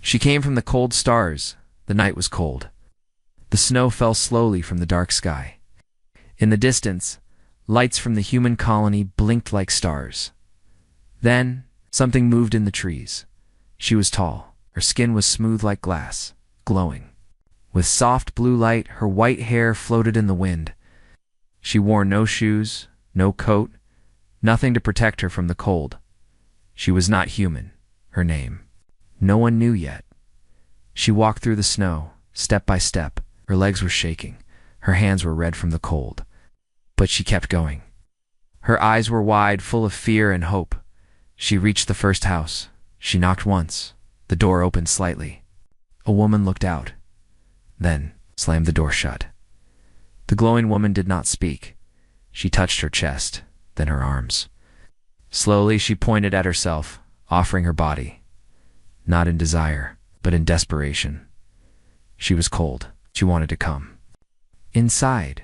She came from the cold stars. The night was cold. The snow fell slowly from the dark sky. In the distance, lights from the human colony blinked like stars. Then, something moved in the trees. She was tall. Her skin was smooth like glass, glowing. With soft blue light, her white hair floated in the wind. She wore no shoes, no coat, nothing to protect her from the cold. She was not human. Her name, no one knew yet. She walked through the snow, step by step. Her legs were shaking. Her hands were red from the cold. But she kept going. Her eyes were wide, full of fear and hope. She reached the first house. She knocked once. The door opened slightly. A woman looked out, then slammed the door shut. The glowing woman did not speak. She touched her chest, then her arms. Slowly she pointed at herself, offering her body. Not in desire, but in desperation. She was cold. She wanted to come. Inside.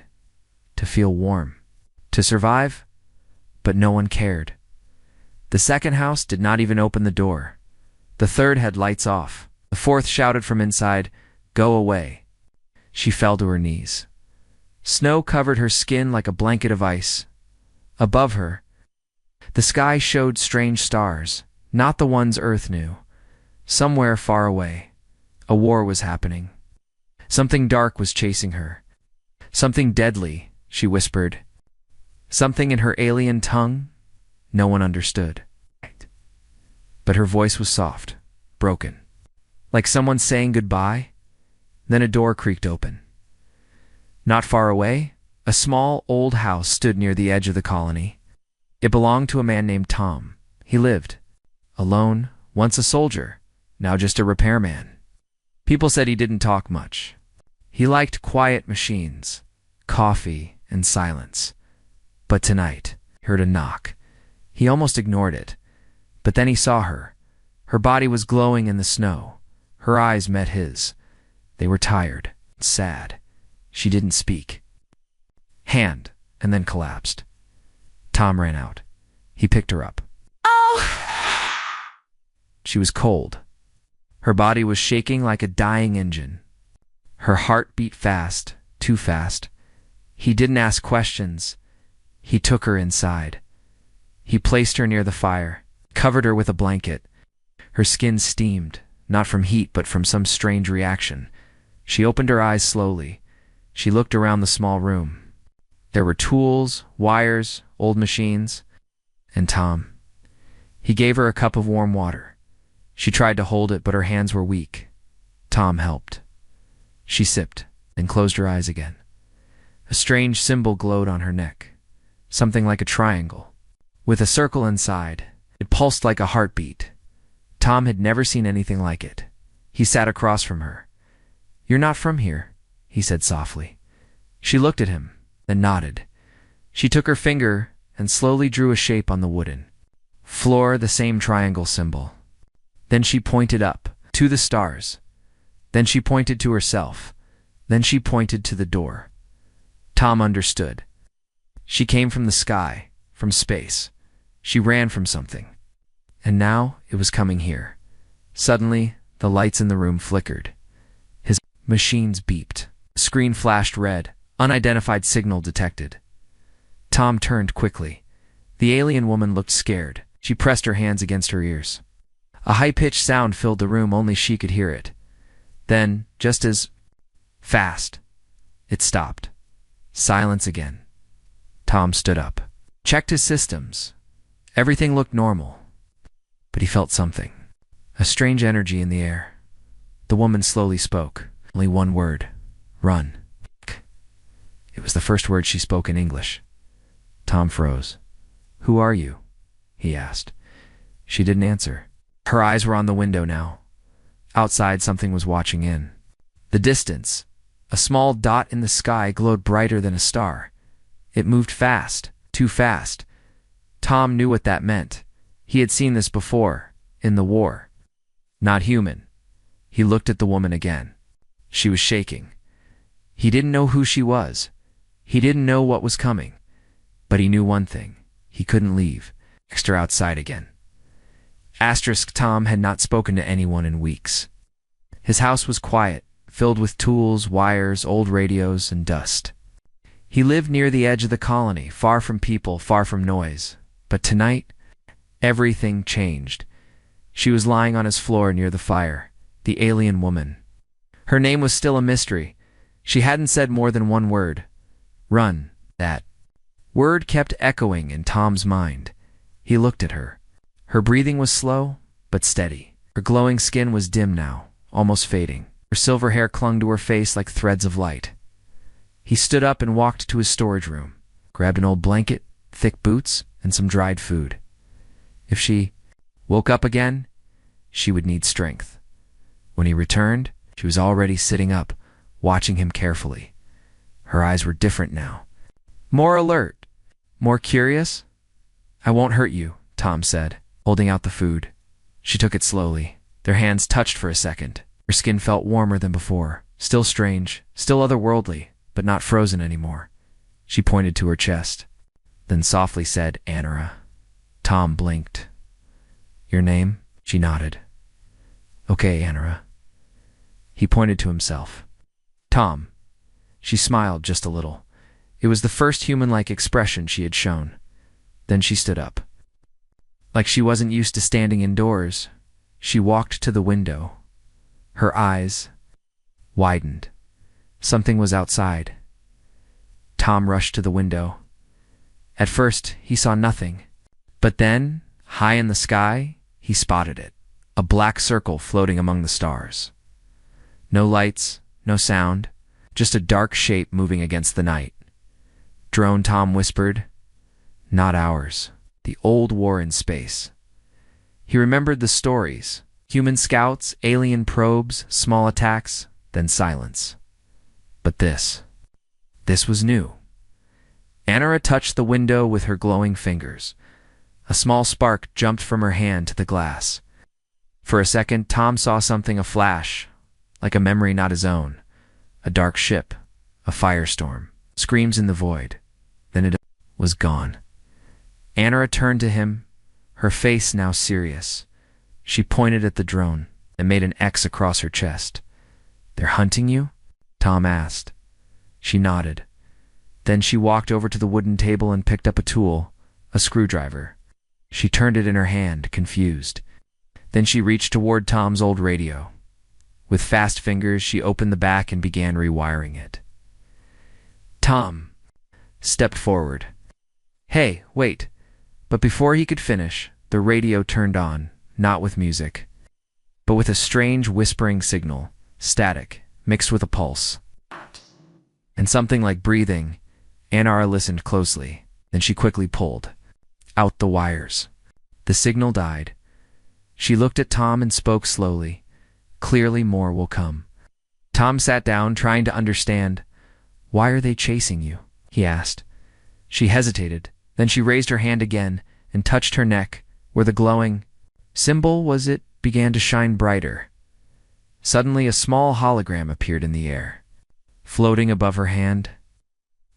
To feel warm. To survive. But no one cared. The second house did not even open the door. The third had lights off. The fourth shouted from inside, "Go away." She fell to her knees. Snow covered her skin like a blanket of ice. Above her, the sky showed strange stars, not the ones Earth knew. Somewhere far away, a war was happening. Something dark was chasing her. Something deadly, she whispered. Something in her alien tongue no one understood. But her voice was soft, broken, like someone saying goodbye. Then a door creaked open. Not far away, a small, old house stood near the edge of the colony. It belonged to a man named Tom. He lived alone, once a soldier, now just a repairman. People said he didn't talk much. He liked quiet machines, coffee, and silence. But tonight, he heard a knock. He almost ignored it. But then he saw her. Her body was glowing in the snow. Her eyes met his. They were tired, sad. She didn't speak. Hand, and then collapsed. Tom ran out. He picked her up. Oh! She was cold. Her body was shaking like a dying engine. Her heart beat fast, too fast. He didn't ask questions. He took her inside. He placed her near the fire, covered her with a blanket. Her skin steamed, not from heat but from some strange reaction. She opened her eyes slowly. She looked around the small room. There were tools, wires, old machines, and Tom. He gave her a cup of warm water. She tried to hold it, but her hands were weak. Tom helped. She sipped, then closed her eyes again. A strange symbol glowed on her neck, something like a triangle, with a circle inside. It pulsed like a heartbeat. Tom had never seen anything like it. He sat across from her. "You're not from here," he said softly. She looked at him, then nodded. She took her finger and slowly drew a shape on the wooden floor, the same triangle symbol. Then she pointed up, to the stars. Then she pointed to herself. Then she pointed to the door. Tom understood. She came from the sky, from space. She ran from something. And now it was coming here. Suddenly, the lights in the room flickered. His machines beeped. The screen flashed red. Unidentified signal detected. Tom turned quickly. The alien woman looked scared. She pressed her hands against her ears. A high-pitched sound filled the room, only she could hear it. Then, just as fast, it stopped. Silence again. Tom stood up, checked his systems. Everything looked normal. But he felt something. A strange energy in the air. The woman slowly spoke. Only one word. "Run." It was the first word she spoke in English. Tom froze. "Who are you?" he asked. She didn't answer. Her eyes were on the window now. Outside, something was watching in. The distance, a small dot in the sky, glowed brighter than a star. It moved fast, too fast. Tom knew what that meant. He had seen this before, in the war. Not human. He looked at the woman again. She was shaking. He didn't know who she was. He didn't know what was coming. But he knew one thing. He couldn't leave. Extra outside again. Asterisk Tom had not spoken to anyone in weeks. His house was quiet, filled with tools, wires, old radios, and dust. He lived near the edge of the colony, far from people, far from noise. But tonight, everything changed. She was lying on his floor near the fire, the alien woman. Her name was still a mystery. She hadn't said more than one word. Run. That word kept echoing in Tom's mind. He looked at her. Her breathing was slow, but steady. Her glowing skin was dim now, almost fading. Her silver hair clung to her face like threads of light. He stood up and walked to his storage room, grabbed an old blanket, thick boots, and some dried food. If she woke up again, she would need strength. When he returned, she was already sitting up, watching him carefully. Her eyes were different now. More alert, more curious. "I won't hurt you," Tom said, holding out the food. She took it slowly. Their hands touched for a second. Her skin felt warmer than before, still strange, still otherworldly, but not frozen anymore. She pointed to her chest, then softly said, "Anara." Tom blinked. "Your name?" She nodded. "Okay, Anara." He pointed to himself. "Tom." She smiled just a little. It was the first human-like expression she had shown. Then she stood up. Like she wasn't used to standing indoors, she walked to the window. Her eyes widened. Something was outside. Tom rushed to the window. At first, he saw nothing. But then, high in the sky, he spotted it. A black circle floating among the stars. No lights, no sound, just a dark shape moving against the night. Drone, Tom whispered. Not ours. The old war in space. He remembered the stories. Human scouts, alien probes, small attacks, then silence. But this was new. Anara touched the window with her glowing fingers. A small spark jumped from her hand to the glass. For a second, Tom saw something aflash, like a memory not his own. A dark ship, a firestorm, screams in the void. Then it was gone. Anara turned to him, her face now serious. She pointed at the drone and made an X across her chest. "They're hunting you?" Tom asked. She nodded. Then she walked over to the wooden table and picked up a tool, a screwdriver. She turned it in her hand, confused. Then she reached toward Tom's old radio. With fast fingers, she opened the back and began rewiring it. Tom stepped forward. "Hey, wait." But before he could finish, the radio turned on, not with music, but with a strange whispering signal, static, mixed with a pulse. And something like breathing. Anara listened closely. Then she quickly pulled out the wires. The signal died. She looked at Tom and spoke slowly. "Clearly more will come." Tom sat down, trying to understand. "Why are they chasing you?" he asked. She hesitated. Then she raised her hand again and touched her neck, where the glowing symbol began to shine brighter. Suddenly a small hologram appeared in the air. Floating above her hand,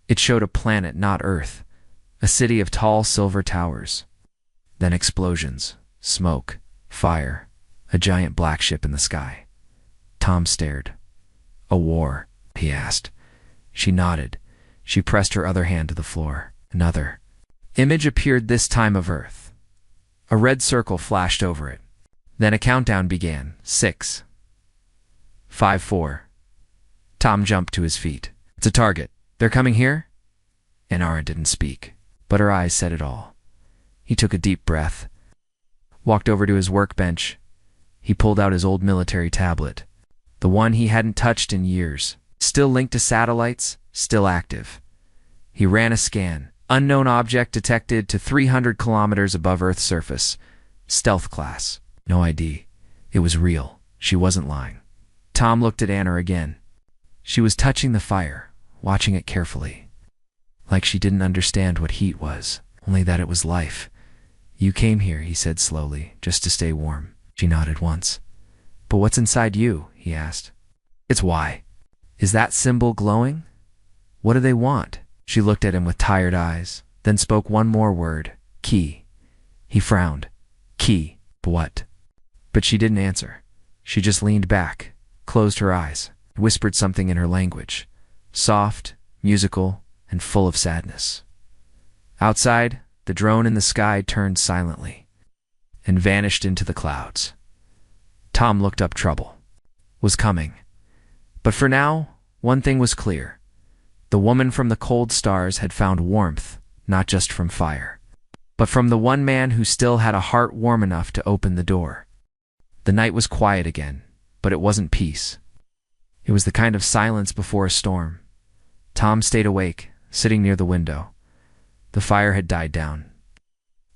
it showed a planet, not Earth, a city of tall silver towers. Then explosions, smoke, fire, a giant black ship in the sky. Tom stared. "A war?" he asked. She nodded. She pressed her other hand to the floor. Another image appeared, this time of Earth. A red circle flashed over it. Then a countdown began. 6, 5, 4. Tom jumped to his feet. "It's a target. They're coming here?" Anara didn't speak, but her eyes said it all. He took a deep breath, walked over to his workbench. He pulled out his old military tablet, the one he hadn't touched in years, still linked to satellites, still active. He ran a scan. Unknown object detected to 300 kilometers above Earth's surface. Stealth class. No ID. It was real. She wasn't lying. Tom looked at Anara again. She was touching the fire, watching it carefully. Like she didn't understand what heat was, only that it was life. "You came here," he said slowly, "just to stay warm." She nodded once. "But what's inside you?" he asked. "It's why." "Is that symbol glowing? What do they want?" She looked at him with tired eyes, then spoke one more word. "Key." He frowned. "Key. What?" But she didn't answer. She just leaned back, closed her eyes, whispered something in her language, soft, musical, and full of sadness. Outside, the drone in the sky turned silently and vanished into the clouds. Tom looked up. Trouble was coming. But for now, one thing was clear. The woman from the cold stars had found warmth, not just from fire, but from the one man who still had a heart warm enough to open the door. The night was quiet again, but it wasn't peace. It was the kind of silence before a storm. Tom stayed awake, sitting near the window. The fire had died down.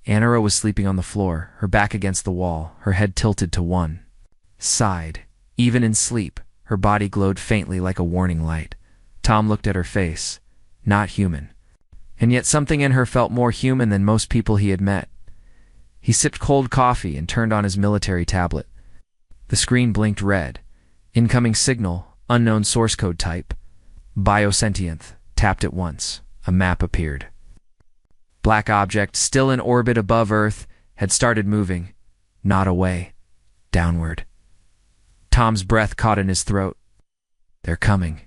Anara was sleeping on the floor, her back against the wall, her head tilted to one side. Even in sleep, her body glowed faintly like a warning light. Tom looked at her face. Not human. And yet something in her felt more human than most people he had met. He sipped cold coffee and turned on his military tablet. The screen blinked red. Incoming signal, unknown source code type. Biosentient. Tapped it once. A map appeared. Black object, still in orbit above Earth, had started moving. Not away. Downward. Tom's breath caught in his throat. They're coming.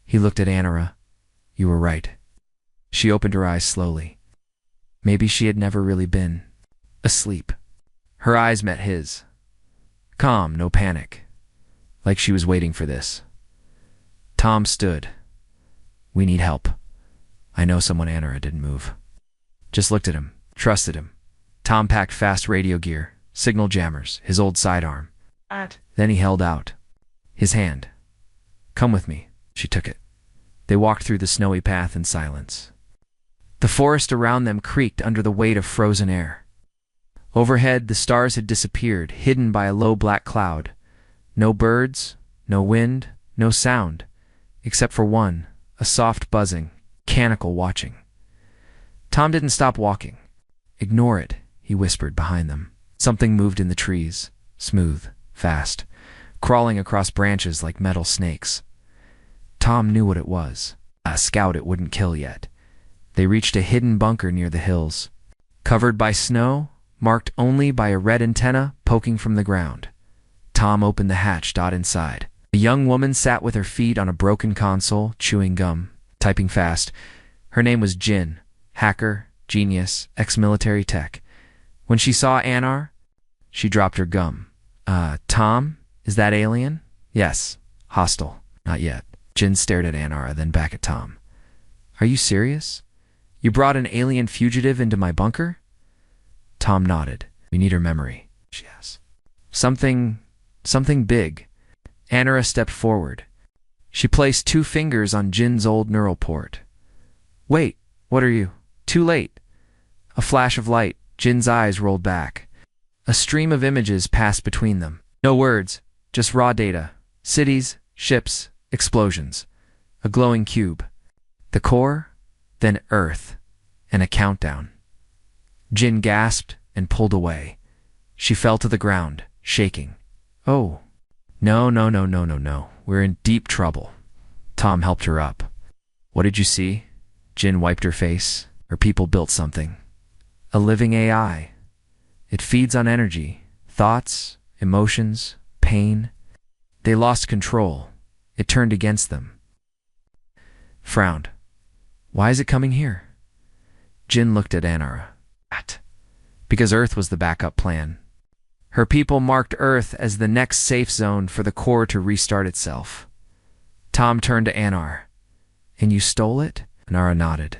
He looked at Anara. You were right. She opened her eyes slowly. Maybe she had never really been asleep. Her eyes met his. Calm, no panic. Like she was waiting for this. Tom stood. We need help. I know someone. Anara didn't move. Just looked at him, trusted him. Tom packed fast radio gear, signal jammers, his old sidearm. Then he held out his hand. Come with me. She took it. They walked through the snowy path in silence. The forest around them creaked under the weight of frozen air. Overhead, the stars had disappeared, hidden by a low black cloud. No birds, no wind, no sound, except for one, a soft buzzing, mechanical watching. Tom didn't stop walking. Ignore it, he whispered behind them. Something moved in the trees, smooth, fast, crawling across branches like metal snakes. Tom knew what it was. A scout it wouldn't kill yet. They reached a hidden bunker near the hills, covered by snow, marked only by a red antenna poking from the ground. Tom opened the hatch. Inside, a young woman sat with her feet on a broken console, chewing gum, typing fast. Her name was Jin, hacker, genius, ex-military tech. When she saw Anar, she dropped her gum. Tom, is that alien? Yes. Hostile. Not yet. Jin stared at Anara, then back at Tom. Are you serious? You brought an alien fugitive into my bunker? Tom nodded. We need her memory, she asked. Something big. Anara stepped forward. She placed 2 fingers on Jin's old neural port. Wait, what are you? Too late. A flash of light. Jin's eyes rolled back. A stream of images passed between them. No words, just raw data. Cities, ships, explosions. A glowing cube. The core, then Earth, and a countdown. Jin gasped and pulled away. She fell to the ground, shaking. Oh. No. We're in deep trouble. Tom helped her up. What did you see? Jin wiped her face. Her people built something. A living AI. It feeds on energy, thoughts, emotions, pain. They lost control. It turned against them. Frowned. Why is it coming here? Jin looked at Anara. Because Earth was the backup plan. Her people marked Earth as the next safe zone for the core to restart itself. Tom turned to Anar. And you stole it? Anara nodded,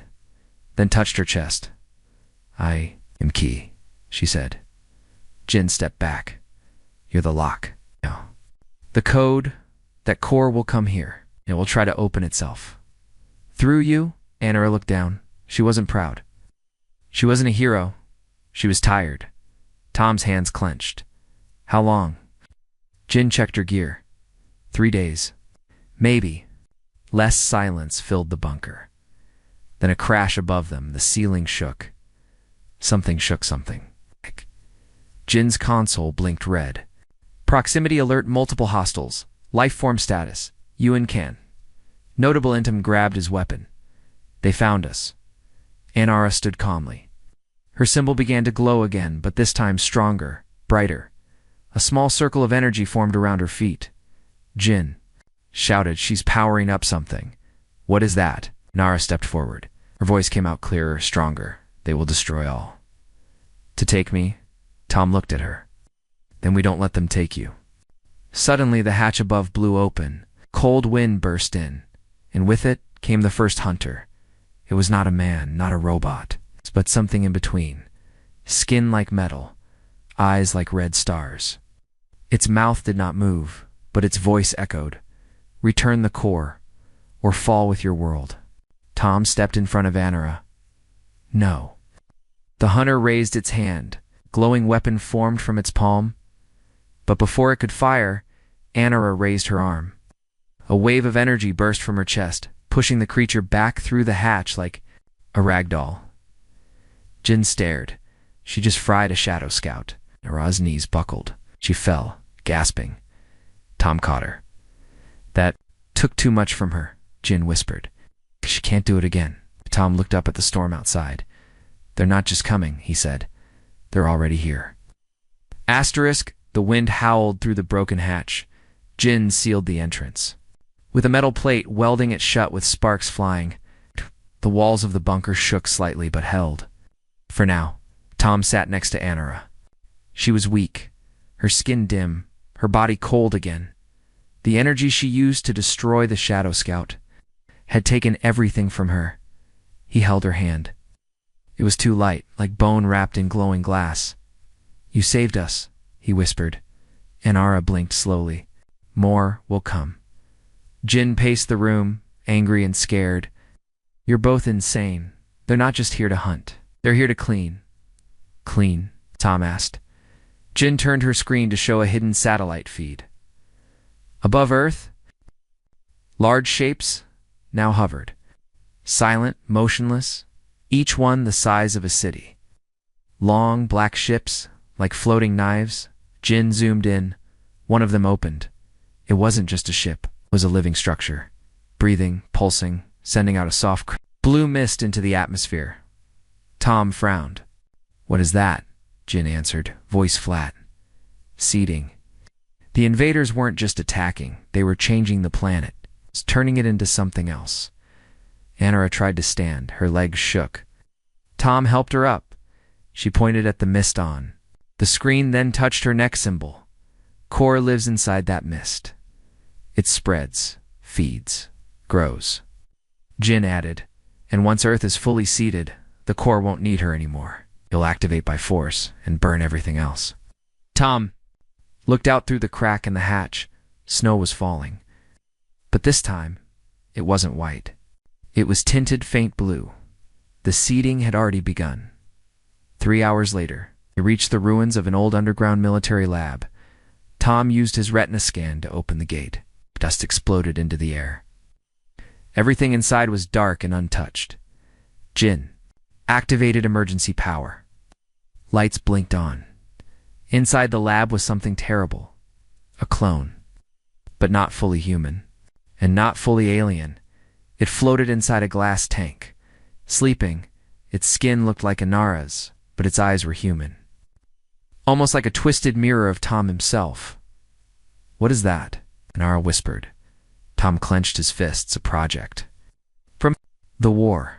then touched her chest. I am key, she said. Jin stepped back. You're the lock. No. The code, that core will come here. It will try to open itself. Through you, Anara looked down. She wasn't proud. She wasn't a hero. She was tired. Tom's hands clenched. How long? Jin checked her gear. 3 days. Maybe. Less silence filled the bunker. Then a crash above them. The ceiling shook. Something shook something. Jin's console blinked red. Proximity alert, multiple hostiles. Life form status. Yuan Can. Notable Intim grabbed his weapon. They found us. Anara stood calmly. Her symbol began to glow again, but this time stronger, brighter. A small circle of energy formed around her feet. Jin shouted, "She's powering up something." "What is that?" Nara stepped forward. Her voice came out clearer, stronger. "They will destroy all." "To take me?" Tom looked at her. "Then we don't let them take you." Suddenly the hatch above blew open. Cold wind burst in, and with it came the first hunter. It was not a man, not a robot, but something in between. Skin like metal, eyes like red stars. Its mouth did not move, but its voice echoed. "Return the core, or fall with your world." Tom stepped in front of Anara. "No." The hunter raised its hand. Glowing weapon formed from its palm. But before it could fire, Anara raised her arm. A wave of energy burst from her chest, pushing the creature back through the hatch like a rag doll. Jin stared. She just fried a shadow scout. Anara's knees buckled. She fell, gasping. Tom caught her. "That took too much from her," Jin whispered. "She can't do it again." Tom looked up at the storm outside. "They're not just coming," he said. "They're already here." Asterisk, the wind howled through the broken hatch. Jin sealed the entrance with a metal plate, welding it shut with sparks flying. The walls of the bunker shook slightly but held. For now, Tom sat next to Anara. She was weak, her skin dim, her body cold again. The energy she used to destroy the Shadow Scout had taken everything from her. He held her hand. It was too light, like bone wrapped in glowing glass. "You saved us," he whispered. Anara blinked slowly. "More will come." Jin paced the room, angry and scared. "You're both insane. They're not just here to hunt. They're here to clean." "Clean?" Tom asked. Jin turned her screen to show a hidden satellite feed. Above Earth, large shapes now hovered. Silent, motionless, each one the size of a city. Long, black ships, like floating knives. Jin zoomed in. One of them opened. It wasn't just a ship. It was a living structure. Breathing, pulsing, sending out a soft blue mist into the atmosphere. Tom frowned. "What is that?" Jin answered, voice flat. "Seeding." The invaders weren't just attacking. They were changing the planet, turning it into something else. Anara tried to stand. Her legs shook. Tom helped her up. She pointed at the mist on. The screen then touched her neck symbol. Core lives inside that mist. It spreads, feeds, grows. Jin added, "And once Earth is fully seeded, the core won't need her anymore. You'll activate by force and burn everything else." Tom looked out through the crack in the hatch. Snow was falling. But this time, it wasn't white. It was tinted faint blue. The seeding had already begun. 3 hours later, they reached the ruins of an old underground military lab. Tom used his retina scan to open the gate. Dust exploded into the air. Everything inside was dark and untouched. Jin activated emergency power. Lights blinked on. Inside the lab was something terrible. A clone. But not fully human. And not fully alien. It floated inside a glass tank. Sleeping, its skin looked like Anara's, but its eyes were human. Almost like a twisted mirror of Tom himself. "What is that?" Anara whispered. Tom clenched his fists. "A project. From the war.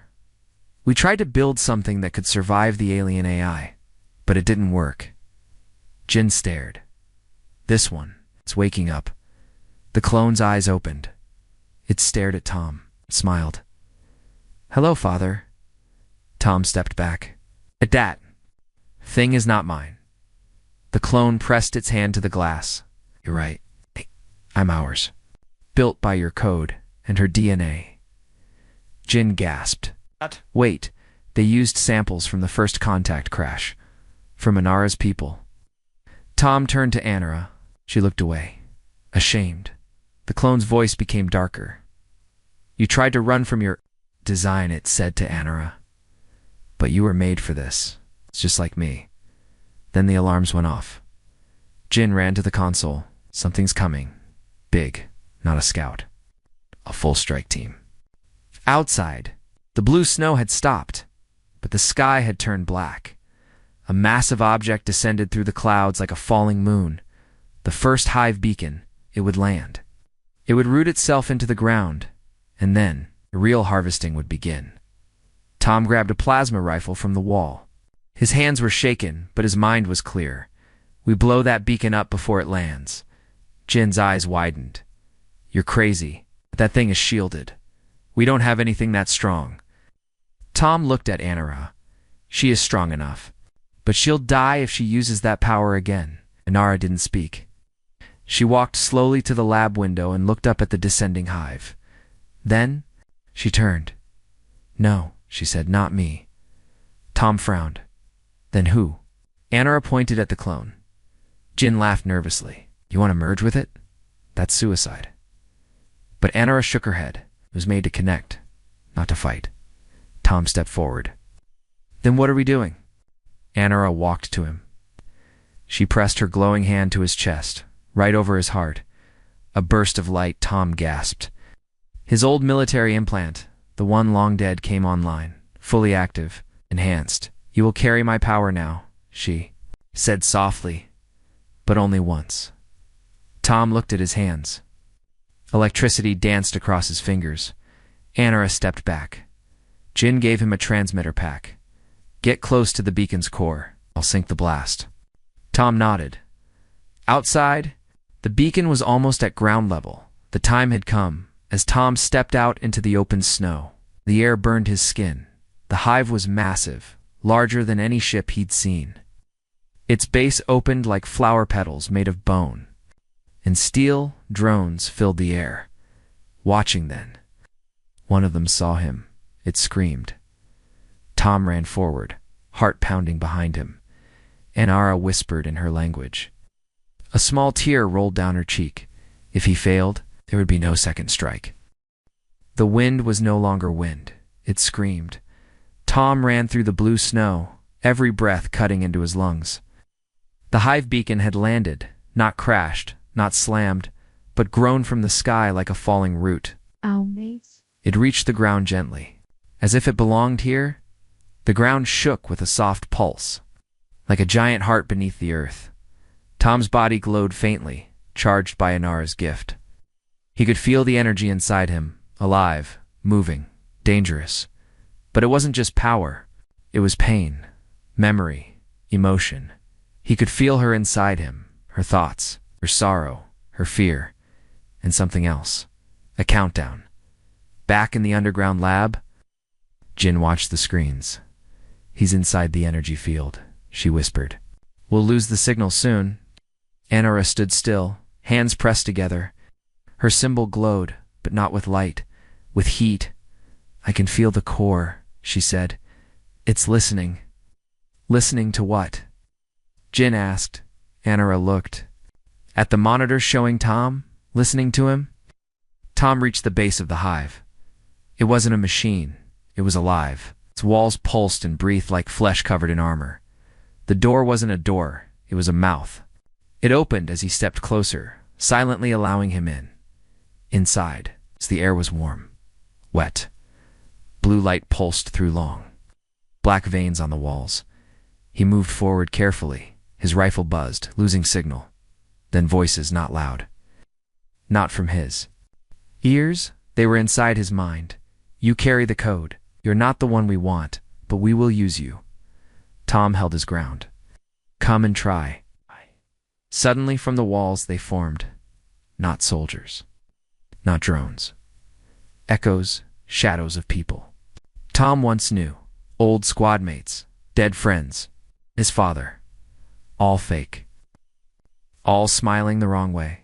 We tried to build something that could survive the alien AI, but it didn't work." Jin stared. "This one, it's waking up." The clone's eyes opened. It stared at Tom, smiled. "Hello, Father." Tom stepped back. "At that thing is not mine." The clone pressed its hand to the glass. "You're right. I'm ours. Built by your code and her DNA." Jin gasped. "Wait, they used samples from the first contact crash. From Anara's people." Tom turned to Anara. She looked away, ashamed. The clone's voice became darker. "You tried to run from your design," it said to Anara. "But you were made for this. It's just like me." Then the alarms went off. Jin ran to the console. "Something's coming. Big, not a scout. A full strike team." Outside, the blue snow had stopped, but the sky had turned black. A massive object descended through the clouds like a falling moon. The first hive beacon, it would land. It would root itself into the ground, and then the real harvesting would begin. Tom grabbed a plasma rifle from the wall. His hands were shaken, but his mind was clear. We blow that beacon up before it lands. Jin's eyes widened. You're crazy. That thing is shielded. We don't have anything that strong. Tom looked at Anara. She is strong enough. But she'll die if she uses that power again. Anara didn't speak. She walked slowly to the lab window and looked up at the descending hive. Then she turned. No, she said, not me. Tom frowned. Then who? Anara pointed at the clone. Jin laughed nervously. You want to merge with it? That's suicide. But Anara shook her head. It was made to connect, not to fight. Tom stepped forward. Then what are we doing? Anara walked to him. She pressed her glowing hand to his chest, right over his heart. A burst of light. Tom gasped. His old military implant, the one long dead, came online, fully active, enhanced. You will carry my power now, she said softly, but only once. Tom looked at his hands. Electricity danced across his fingers. Anara stepped back. Jin gave him a transmitter pack. Get close to the beacon's core. I'll sink the blast. Tom nodded. Outside, the beacon was almost at ground level. The time had come. As Tom stepped out into the open snow, the air burned his skin. The hive was massive, larger than any ship he'd seen. Its base opened like flower petals made of bone, and steel drones filled the air. Watching then, one of them saw him. It screamed. Tom ran forward, heart pounding behind him. Anara whispered in her language. A small tear rolled down her cheek. If he failed, there would be no second strike. The wind was no longer wind. It screamed. Tom ran through the blue snow, every breath cutting into his lungs. The hive beacon had landed, not crashed, not slammed, but grown from the sky like a falling root. It reached the ground gently. As if it belonged here, the ground shook with a soft pulse, like a giant heart beneath the earth. Tom's body glowed faintly, charged by Anara's gift. He could feel the energy inside him, alive, moving, dangerous. But it wasn't just power. It was pain, memory, emotion. He could feel her inside him, her thoughts, her sorrow, her fear, and something else. A countdown. Back in the underground lab, Jin watched the screens. He's inside the energy field, she whispered. We'll lose the signal soon. Anara stood still, hands pressed together. Her symbol glowed, but not with light, with heat. I can feel the core, she said. It's listening. Listening to what? Jin asked. Anara looked. At the monitor showing Tom, listening to him. Tom reached the base of the hive. It wasn't a machine. It was alive. Its walls pulsed and breathed like flesh covered in armor. The door wasn't a door. It was a mouth. It opened as he stepped closer, silently allowing him in. Inside, as the air was warm, wet. Blue light pulsed through long, black veins on the walls. He moved forward carefully. His rifle buzzed, losing signal. Then voices, not loud. Not from his ears. They were inside his mind. You carry the code. You're not the one we want, but we will use you. Tom held his ground. Come and try. Suddenly from the walls they formed. Not soldiers. Not drones. Echoes, shadows of people. Tom once knew. Old squad mates. Dead friends. His father. All fake. All smiling the wrong way.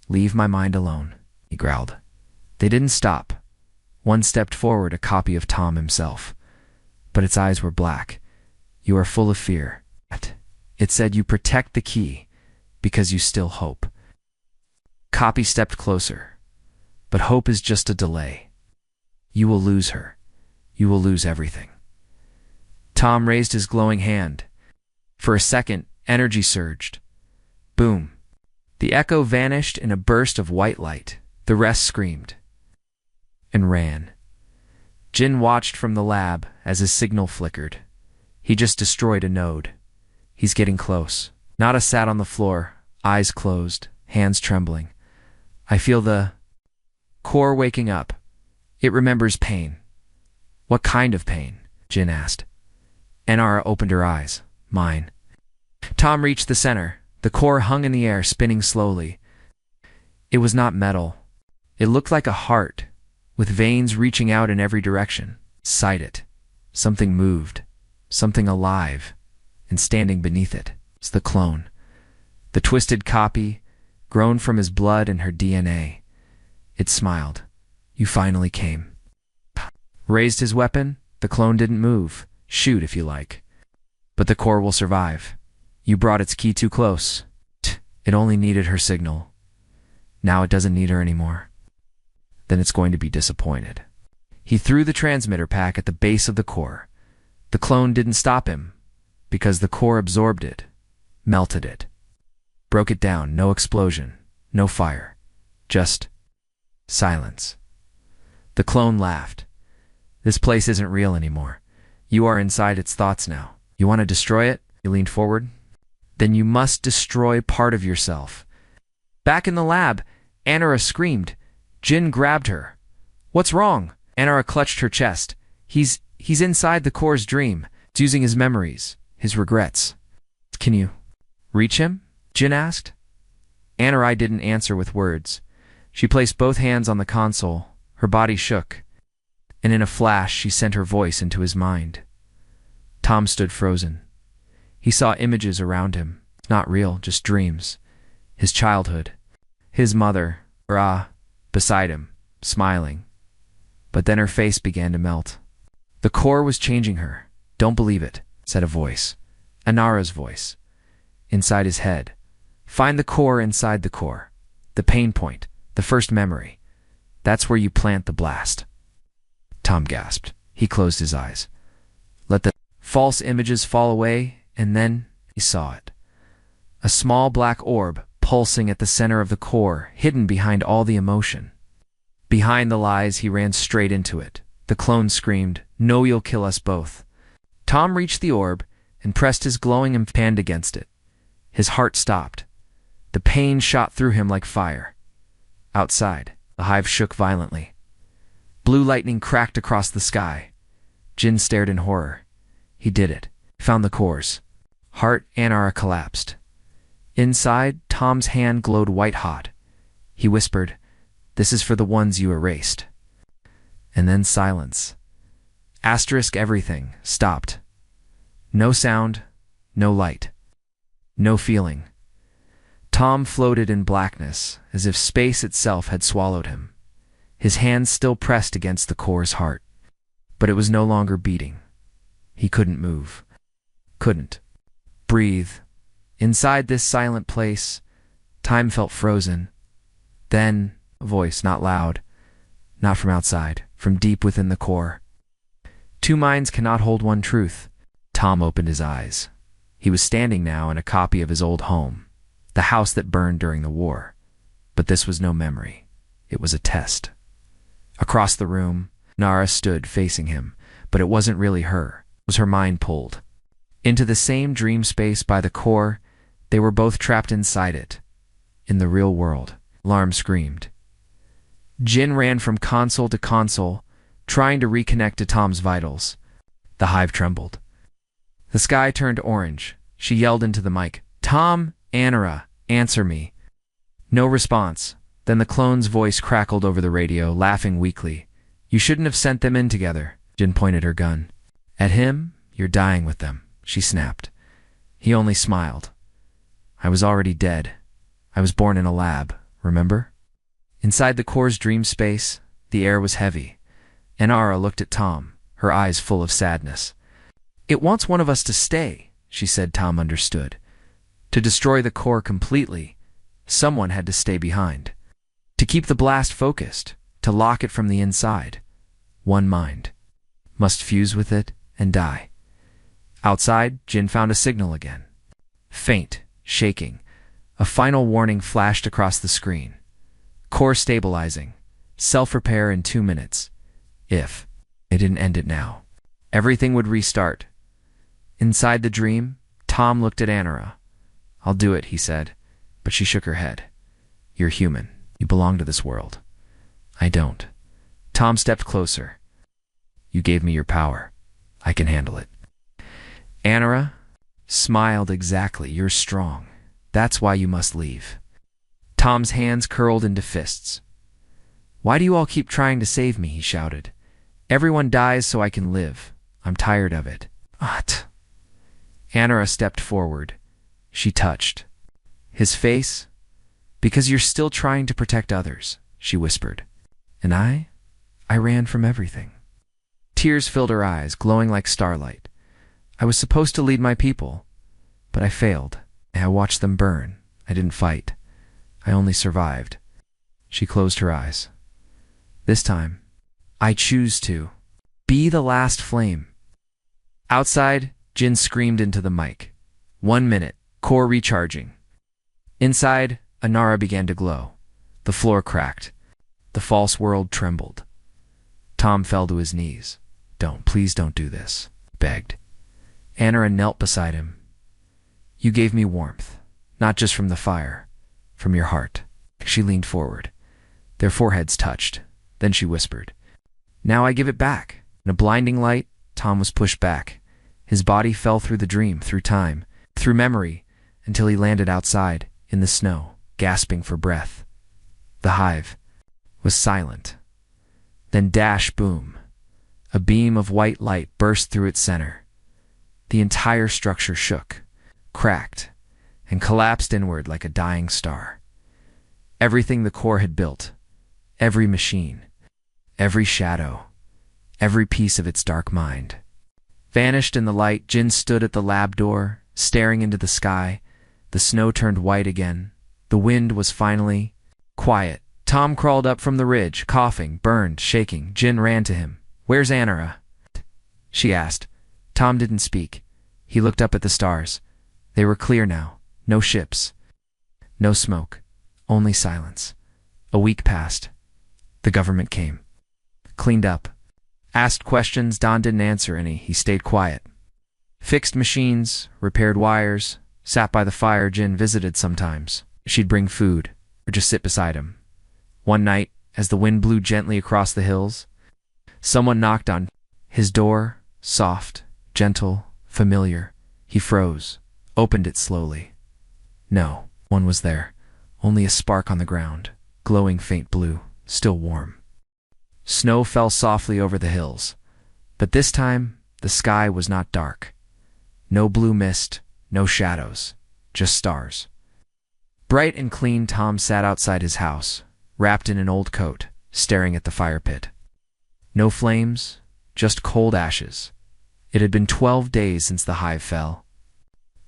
Leave my mind alone, he growled. They didn't stop. One stepped forward, a copy of Tom himself. But its eyes were black. You are full of fear. It said you protect the key because you still hope. Copy stepped closer. But hope is just a delay. You will lose her. You will lose everything. Tom raised his glowing hand. For a second, energy surged. Boom. The echo vanished in a burst of white light. The rest screamed and ran. Jin watched from the lab as his signal flickered. He just destroyed a node. He's getting close. Nada sat on the floor, eyes closed, hands trembling. I feel the Core waking up. It remembers pain. What kind of pain? Jin asked. Anara opened her eyes. Mine. Tom reached the center. The core hung in the air, spinning slowly. It was not metal. It looked like a heart, with veins reaching out in every direction. Sight it. Something moved. Something alive. And standing beneath it was the clone. The twisted copy, grown from his blood and her DNA. It smiled. You finally came. Raised his weapon. The clone didn't move. Shoot if you like. But the core will survive. You brought its key too close. It only needed her signal. Now it doesn't need her anymore. Then it's going to be disappointed. He threw the transmitter pack at the base of the core. The clone didn't stop him, because the core absorbed it, melted it, broke it down. No explosion, no fire, just silence. The clone laughed. This place isn't real anymore. You are inside its thoughts now. You want to destroy it? He leaned forward. Then you must destroy part of yourself. Back in the lab, Anara screamed. Jin grabbed her. What's wrong? Anara clutched her chest. He's inside the core's dream. It's using his memories, his regrets. Can you reach him? Jin asked. Anara didn't answer with words. She placed both hands on the console. Her body shook. And in a flash, she sent her voice into his mind. Tom stood frozen. He saw images around him. Not real, just dreams. His childhood. His mother, beside him, smiling. But then her face began to melt. The core was changing her. Don't believe it, said a voice. Anara's voice. Inside his head. Find the core inside the core. The pain point. The first memory. That's where you plant the blast. Tom gasped. He closed his eyes. Let the false images fall away, and then he saw it. A small black orb pulsing at the center of the core, hidden behind all the emotion. Behind the lies, he ran straight into it. The clone screamed, No, you'll kill us both. Tom reached the orb and pressed his glowing hand against it. His heart stopped. The pain shot through him like fire. Outside, the hive shook violently. Blue lightning cracked across the sky. Jin stared in horror. He did it. Found the cores. Heart Anara collapsed. Inside, Tom's hand glowed white-hot. He whispered, This is for the ones you erased. And then silence. Asterisk everything stopped. No sound, no light, no feeling. Tom floated in blackness, as if space itself had swallowed him. His hands still pressed against the core's heart, but it was no longer beating. He couldn't move. Couldn't breathe. Inside this silent place, time felt frozen. Then, a voice, not loud, not from outside, from deep within the core. Two minds cannot hold one truth. Tom opened his eyes. He was standing now in a copy of his old home, the house that burned during the war. But this was no memory. It was a test. Across the room, Nara stood facing him, but it wasn't really her. It was her mind pulled. Into the same dream space by the core, they were both trapped inside it. In the real world, alarm screamed. Jin ran from console to console, trying to reconnect to Tom's vitals. The hive trembled. The sky turned orange. She yelled into the mic, Tom, Anara, answer me. No response. Then the clone's voice crackled over the radio, laughing weakly. You shouldn't have sent them in together. Jin pointed her gun. At him, you're dying with them, she snapped. He only smiled. I was already dead. I was born in a lab, remember? Inside the core's dream space, the air was heavy. Anara looked at Tom, her eyes full of sadness. It wants one of us to stay, she said. Tom understood. To destroy the core completely, someone had to stay behind. To keep the blast focused, to lock it from the inside. One mind. Must fuse with it and die. Outside, Jin found a signal again. Faint, shaking. A final warning flashed across the screen. Core stabilizing. Self-repair in 2 minutes. If it didn't end it now, everything would restart. Inside the dream, Tom looked at Anara. I'll do it, he said, but she shook her head. You're human. You belong to this world. I don't. Tom stepped closer. You gave me your power. I can handle it. Anara smiled. Exactly. You're strong. That's why you must leave. Tom's hands curled into fists. Why do you all keep trying to save me? He shouted. Everyone dies so I can live. I'm tired of it. What? Anara stepped forward. She touched his face. Because you're still trying to protect others, she whispered. And I ran from everything. Tears filled her eyes, glowing like starlight. I was supposed to lead my people, but I failed. I watched them burn. I didn't fight. I only survived. She closed her eyes. This time, I choose to be the last flame. Outside, Jin screamed into the mic. 1 minute, core recharging. Inside, Anara began to glow. The floor cracked. The false world trembled. Tom fell to his knees. Please don't do this, begged. Anara knelt beside him. You gave me warmth, not just from the fire, from your heart. She leaned forward. Their foreheads touched. Then she whispered, Now I give it back. In a blinding light, Tom was pushed back. His body fell through the dream, through time, through memory, until he landed outside, in the snow, gasping for breath. The hive was silent. Then dash boom. A beam of white light burst through its center. The entire structure shook, cracked, and collapsed inward like a dying star. Everything the core had built, every machine, every shadow, every piece of its dark mind, vanished in the light. Jin stood at the lab door, staring into the sky. The snow turned white again. The wind was finally quiet. Tom crawled up from the ridge, coughing, burned, shaking. Jin ran to him. Where's Anara? She asked. Tom didn't speak. He looked up at the stars. They were clear now. No ships. No smoke. Only silence. A week passed. The government came. Cleaned up. Asked questions. Don didn't answer any. He stayed quiet. Fixed machines, repaired wires, sat by the fire. Jin visited sometimes. She'd bring food, or just sit beside him. One night, as the wind blew gently across the hills, someone knocked on his door, soft, gentle, familiar. He froze, opened it slowly. No, one was there, only a spark on the ground, glowing faint blue, still warm. Snow fell softly over the hills, but this time the sky was not dark. No blue mist, no shadows, just stars. Bright and clean, Tom sat outside his house, wrapped in an old coat, staring at the fire pit. No flames, just cold ashes. It had been 12 days since the hive fell.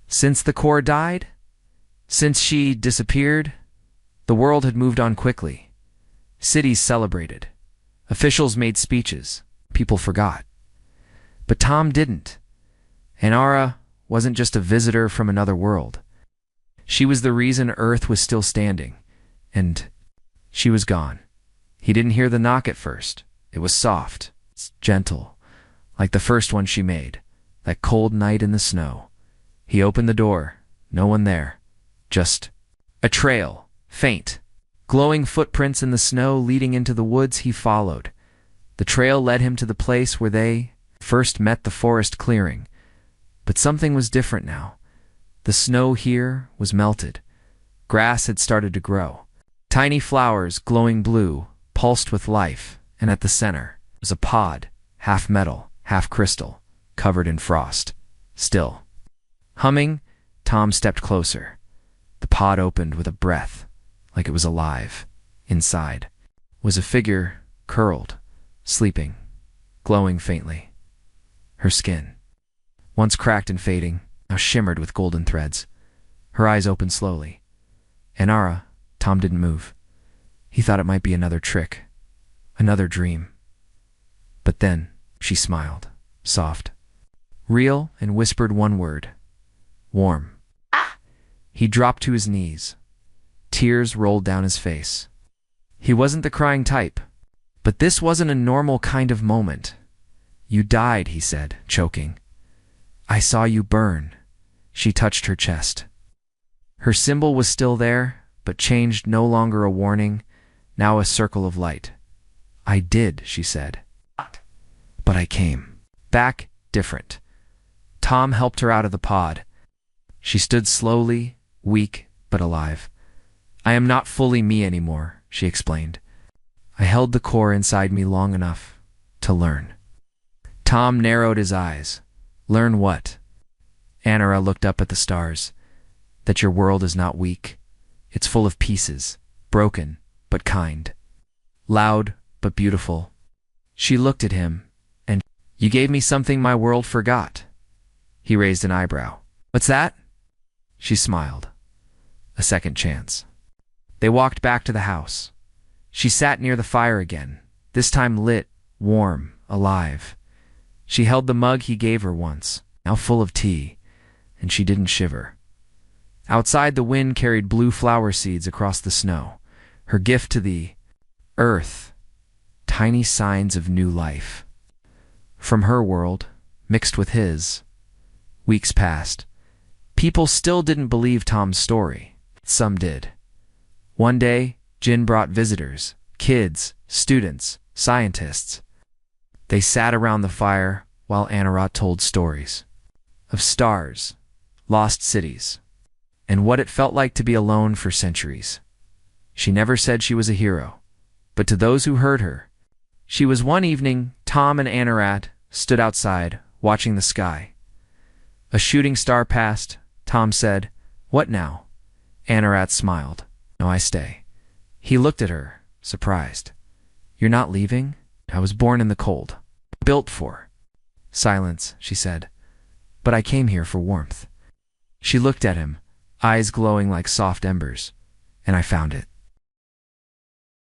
Since the core died? Since she disappeared? The world had moved on quickly. Cities celebrated. Officials made speeches. People forgot. But Tom didn't. Anara wasn't just a visitor from another world. She was the reason Earth was still standing. And she was gone. He didn't hear the knock at first. It was soft, gentle, like the first one she made, that cold night in the snow. He opened the door. No one there. Just a trail, faint, glowing footprints in the snow leading into the woods. He followed. The trail led him to the place where they first met, the forest clearing. But something was different now. The snow here was melted. Grass had started to grow. Tiny flowers, glowing blue, pulsed with life, and at the center was a pod, half metal, half crystal, covered in frost. Still. Humming, Tom stepped closer. The pod opened with a breath, like it was alive. Inside was a figure, curled, sleeping, glowing faintly. Her skin, once cracked and fading, now shimmered with golden threads. Her eyes opened slowly. Anara, Tom didn't move. He thought it might be another trick, another dream. But then she smiled, soft, real, and whispered one word. Warm. He dropped to his knees. Tears rolled down his face. He wasn't the crying type, but this wasn't a normal kind of moment. You died, he said, choking. I saw you burn. She touched her chest. Her symbol was still there, but changed, no longer a warning, now a circle of light. I did, she said. But I came back different. Tom helped her out of the pod. She stood slowly, weak but alive. I am not fully me anymore, she explained. I held the core inside me long enough to learn. Tom narrowed his eyes. Learn what? Anara looked up at the stars. That your world is not weak. It's full of pieces, broken but kind, loud but beautiful. She looked at him, and you gave me something my world forgot. He raised an eyebrow. What's that? She smiled. A second chance. They walked back to the house. She sat near the fire again, this time lit, warm, alive. She held the mug he gave her once, now full of tea, and she didn't shiver. Outside, the wind carried blue flower seeds across the snow, her gift to the earth, tiny signs of new life. From her world, mixed with his. Weeks passed. People still didn't believe Tom's story. Some did. One day, Jin brought visitors, kids, students, scientists. They sat around the fire while Anarat told stories of stars, lost cities, and what it felt like to be alone for centuries. She never said she was a hero, but to those who heard her, she was. One evening, Tom and Anarat stood outside, watching the sky. A shooting star passed. Tom said, "What now?" Anarat smiled. "No, I stay." He looked at her, surprised. "You're not leaving? I was born in the cold. Built for silence," she said. "But I came here for warmth." She looked at him, eyes glowing like soft embers, and I found it.